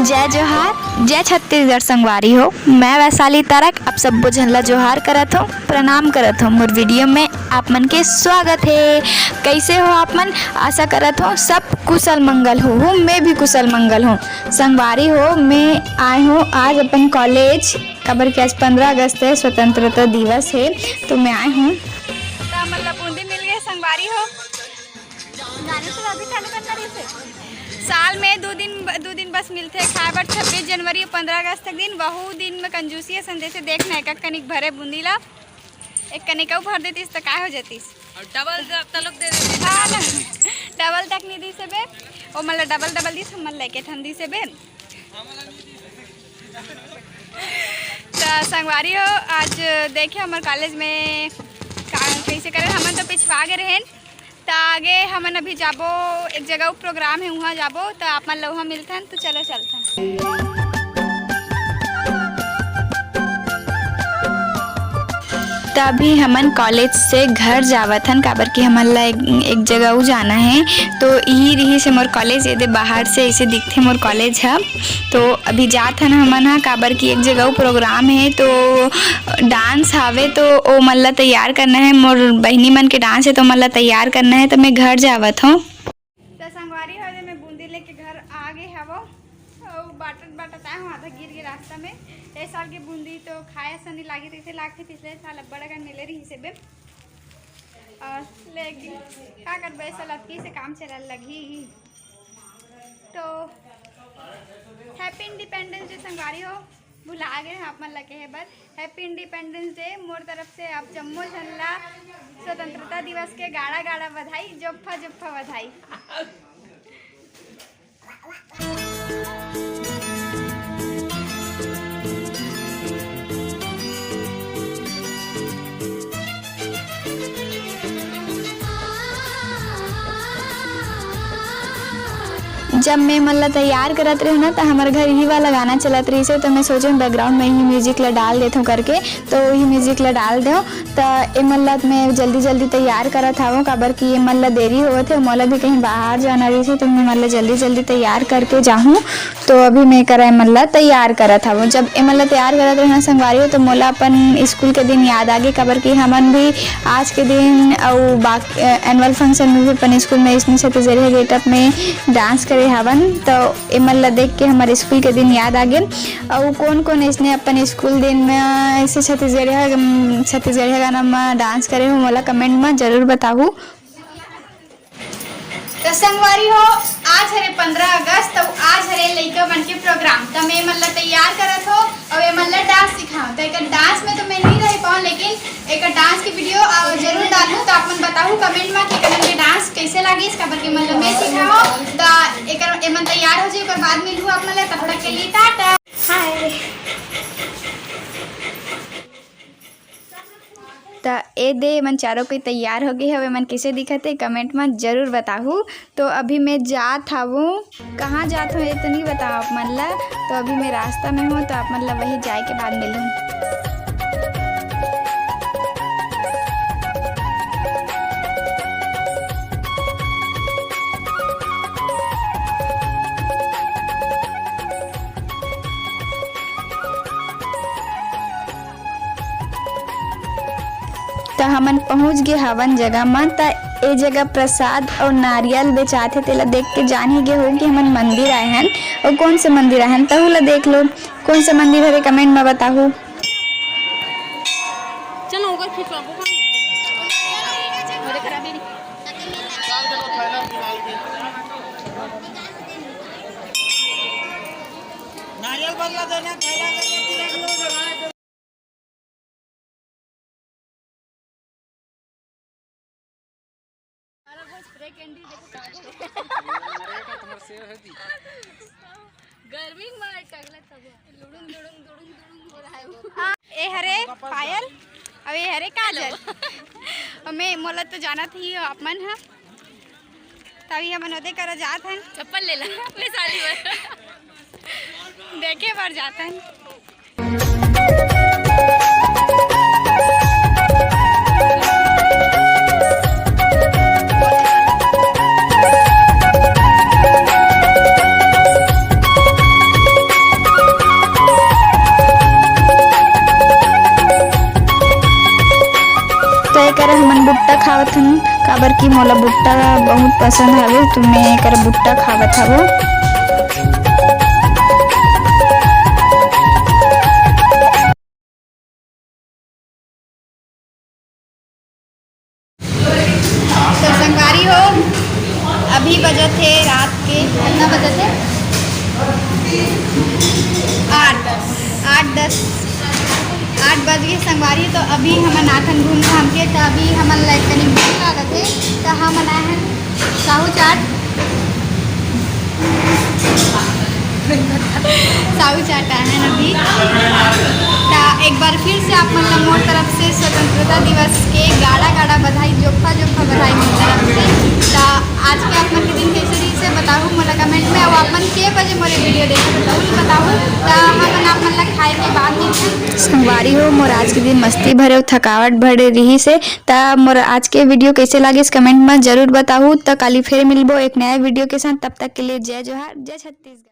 जय जोहार, जय छत्तीसगढ़ संगवारी हो। मैं वैशाली तारक आप सब बुझनला जोहार करत हो, प्रणाम करत हो। मोर वीडियो में आप मन के स्वागत है। कैसे हो आप मन? आशा करत हो सब कुशल मंगल हो। मैं भी कुशल मंगल हूँ। संगवारी हो, मैं आए हूँ आज अपन कॉलेज खबर के आज 15 अगस्त है, स्वतंत्रता दिवस है, तो मैं आई हूँ। मतलब बूंदी मिल गए संगवारी हो। गाने से अभी चालू करना रही से साल में दो दिन बस मिलते हैं खाए बर। 26 जनवरी और 15 अगस्त तक दिन बहु दिन में कंजूसी संदेश देखना एक कनिक भरे बूंदी ला एक कनिका भर देतीस तो काय हो जातीस और डबल तलक दे देती। हाँ ना, डबल तक नहीं दी से बे ओ मतलब डबल दी हम लेके ठंडी से बे। तो संगवारी हो आज देखे हमारे कॉलेज में कैसे करें। हम तो पिछवा गए रहें तो आगे हमन अभी जाबो एक जगह प्रोग्राम है, वहाँ जाबो तो आप मन लोग मिलथन तो चलो चलथन। तभी हमन कॉलेज से घर जावथन काबर कि हमन ला एक जगह जाना है। तो यही रही से मोर कॉलेज ये बाहर से ऐसे दिखते मोर कॉलेज है। तो अभी जाथन हमन हा काबर कि एक जगह प्रोग्राम है तो डांस हावे तो ओ मन ला तैयार करना है। मोर बहनी मन के डांस है तो मन ला तैयार करना है, तो मैं घर जावत हूँ। तो संगवारी हो मैं बूंदी लेके घर आ गए हवो और बाटत आए हूँ आधा गिर रास्ता में। इस साल की बूंदी तो खाए सनी लागी रही थे लागते पिछले साल अब बड़ा मिले रही से बे लेकिन क्या कर बे सलती से काम चल लगी। तो हैप्पी इंडिपेंडेंस डे संगवारी हो भुला गए आप मन लगे है बस। हैप्पी इंडिपेंडेंस डे मोर तरफ से आप जम्मो झनला स्वतंत्रता दिवस के गाड़ा गाड़ा बधाई, जोफ्फा जोफ्फा बधाई। जब मैं मतलब तैयार करत रही ना तो हमारे घर ही वाला गाना चलत रही से, तो मैं सोचे बैकग्राउंड में ही म्यूजिक ला डाल देता हूँ करके, तो वही म्यूजिक ला डाल दो। तो ये मतलब मैं जल्दी तैयार करत हूँ काबर कि ये मतलब देरी हो थे, मोला भी कहीं बाहर जाना रही थी तो मैं मतलब जल्दी तैयार करके जाऊँ। तो अभी मैं करे मतलब तैयार करत हूँ। जब ये मतलब तैयार करत रही ना संगवारी हो तो मोला अपन स्कूल के दिन याद आ गए काबर कि हमन भी आज के दिन और बाकी एनुअल फंक्शन में भी अपन स्कूल में इसमें छत्तीसगढ़ी गेटअप में डांस करे हवन। तो ये मतलब देख के हमारे स्कूल के दिन याद आ गए। और कौन इसने अपन स्कूल दिन में ऐसे छत्तीसगढ़ी गाना में डांस करे हो मोला कमेंट में जरूर बताओ। तो संगवारी हो आज हरे 15 अगस्त तो आज हरे लड़का बन के प्रोग्राम तो मैं मतलब तैयार करत हो और ये मतलब डांस सिखाऊं। तो एक डांस में तो मैं नहीं रह पाऊँ लेकिन एक डांस की वीडियो जरूर डालूँ। तो आप मन बताओ कमेंट में कि करेंगे डांस कैसे लगी इसका बल्कि मतलब मैं सिखाओ। तो एक मन तैयार हो जाए और बाद मिलूँ आप मतलब तब तक के लिए टाटा हाय। तो ए दे मन चारों कोई तैयार हो गई हवे मन कैसे दिखते कमेंट में जरूर बताऊँ। तो अभी मैं जात हूँ, कहाँ जात हूँ ये तो नहीं बताओ आप मन ला। तो अभी मैं रास्ता में हूँ तो आप मतलब वही जाए के बाद मिलूँ। तो हमन पहुँच गए हवन जगह में। तो ए जगह प्रसाद और नारियल बेचाते तेला देख के जान ही गए हो कि हमन मंदिर आए हैं। और कौन से मंदिर आए हैं तो ला देख लो कौन सा मंदिर है कमेंट में बताओ। चलो नारियल बदला देना गर्मी में टगला तब लुडुंग हो रहा है। ए हरे पायल अब ये हरे काजल और मैं मोला तो जाना थी आप मन है तभी हम ओदे कर जात हन। चप्पल ले ला अपने साड़ी में देखे बार जाता है। खावत हन, काबर की मोला भुट्टा बहुत पसंद हवे तो मैं एकर भुट्टा खावत हवो। तो संगवारी हो, अभी बजत है रात के कितना बजत है 8 बज गए संगवारी। तो अभी हमन आथन घूम घाम के, तो अभी हमन लाइक कनी भूख लागत है, तो हमन आए हैं साहू चाट आए हैं अभी। तो एक बार फिर से आप मतलब मोर तरफ से स्वतंत्रता दिवस के गाड़ा बधाई, जोखा बधाई मोर तरफ से। तो आज के आप मन के दिन कैसे रही से बताऊँ मोला कमेंट में, और आप मन के बजे मोरे वीडियो देखे बताऊँ। तो हमन आप मन ला खाए के बाद नहीं संगवारी हो, मोर आज के दिन मस्ती भरे थकावट भरे रही से। ता मोर आज के वीडियो कैसे लगे इस कमेंट में जरूर बताऊँ। तो कल फिर मिलबो एक नया वीडियो के साथ, तब तक के लिए जय जोहार, जय छत्तीसगढ़।